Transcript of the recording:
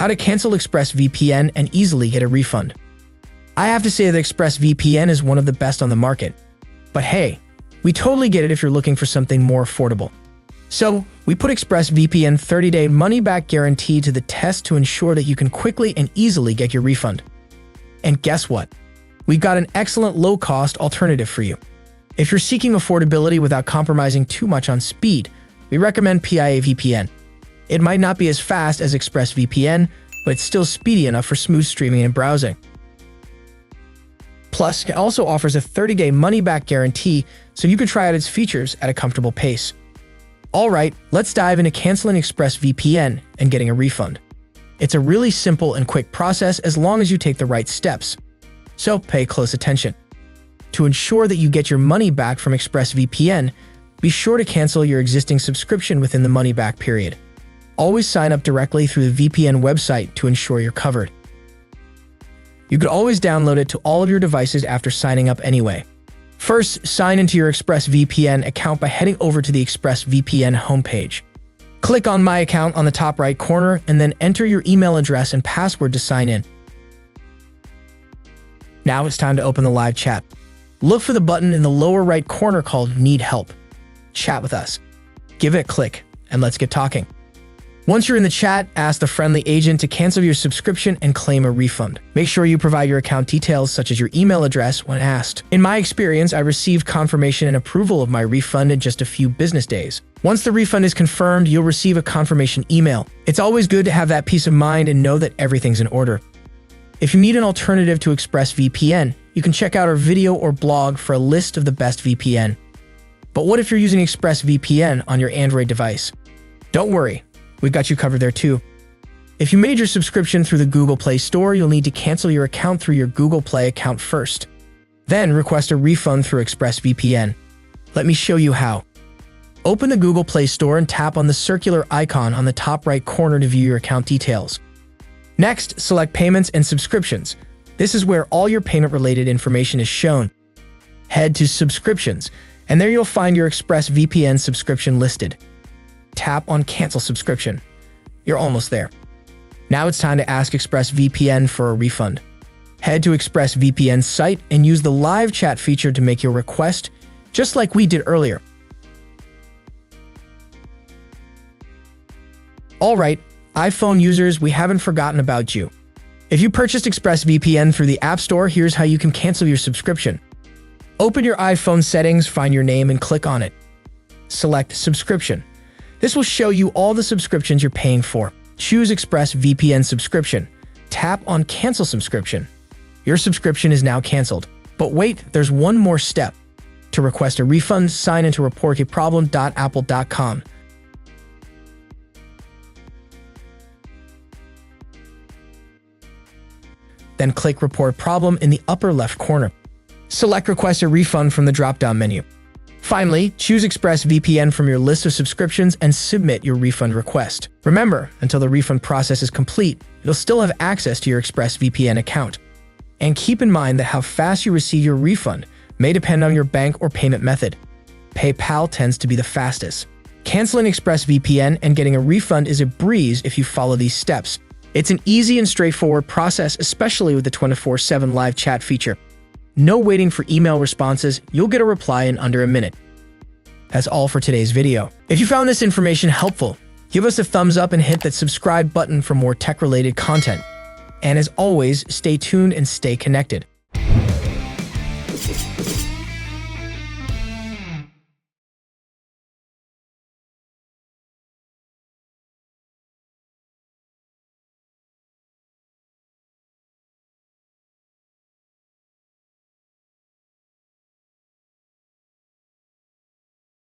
How to cancel ExpressVPN and easily get a refund. I have to say that ExpressVPN is one of the best on the market. But hey, we totally get it if you're looking for something more affordable. So, we put ExpressVPN 30-day money-back guarantee to the test to ensure that you can quickly and easily get your refund. And guess what? We've got an excellent low-cost alternative for you. If you're seeking affordability without compromising too much on speed, we recommend PIA VPN. It might not be as fast as ExpressVPN, but it's still speedy enough for smooth streaming and browsing. Plus, it also offers a 30-day money-back guarantee, so you can try out its features at a comfortable pace. Alright, let's dive into canceling ExpressVPN and getting a refund. It's a really simple and quick process as long as you take the right steps. So pay close attention. To ensure that you get your money back from ExpressVPN, be sure to cancel your existing subscription within the money-back period. Always sign up directly through the VPN website to ensure you're covered. You could always download it to all of your devices after signing up anyway. First, sign into your ExpressVPN account by heading over to the ExpressVPN homepage. Click on My Account on the top right corner and then enter your email address and password to sign in. Now it's time to open the live chat. Look for the button in the lower right corner called Need Help. Chat with us. Give it a click, and let's get talking. Once you're in the chat, ask the friendly agent to cancel your subscription and claim a refund. Make sure you provide your account details such as your email address when asked. In my experience, I received confirmation and approval of my refund in just a few business days. Once the refund is confirmed, you'll receive a confirmation email. It's always good to have that peace of mind and know that everything's in order. If you need an alternative to ExpressVPN, you can check out our video or blog for a list of the best VPN. But what if you're using ExpressVPN on your Android device? Don't worry. We've got you covered there too. If you made your subscription through the Google Play Store, you'll need to cancel your account through your Google Play account first. Then request a refund through ExpressVPN. Let me show you how. Open the Google Play Store and tap on the circular icon on the top right corner to view your account details. Next, select Payments and Subscriptions. This is where all your payment-related information is shown. Head to Subscriptions, and there you'll find your ExpressVPN subscription listed. Tap on Cancel Subscription. You're almost there. Now it's time to ask ExpressVPN for a refund. Head to ExpressVPN's site and use the live chat feature to make your request, just like we did earlier. Alright, iPhone users, we haven't forgotten about you. If you purchased ExpressVPN through the App Store, here's how you can cancel your subscription. Open your iPhone settings, find your name, and click on it. Select Subscription. This will show you all the subscriptions you're paying for. Choose ExpressVPN subscription. Tap on Cancel Subscription. Your subscription is now canceled. But wait, there's one more step. To request a refund, sign into reportaproblem.apple.com. Then click Report Problem in the upper left corner. Select Request a Refund from the drop-down menu. Finally, choose ExpressVPN from your list of subscriptions and submit your refund request. Remember, until the refund process is complete, you'll still have access to your ExpressVPN account. And keep in mind that how fast you receive your refund may depend on your bank or payment method. PayPal tends to be the fastest. Canceling ExpressVPN and getting a refund is a breeze if you follow these steps. It's an easy and straightforward process, especially with the 24/7 live chat feature. No waiting for email responses, you'll get a reply in under a minute. That's all for today's video. If you found this information helpful, give us a thumbs up and hit that subscribe button for more tech-related content. And as always, stay tuned and stay connected.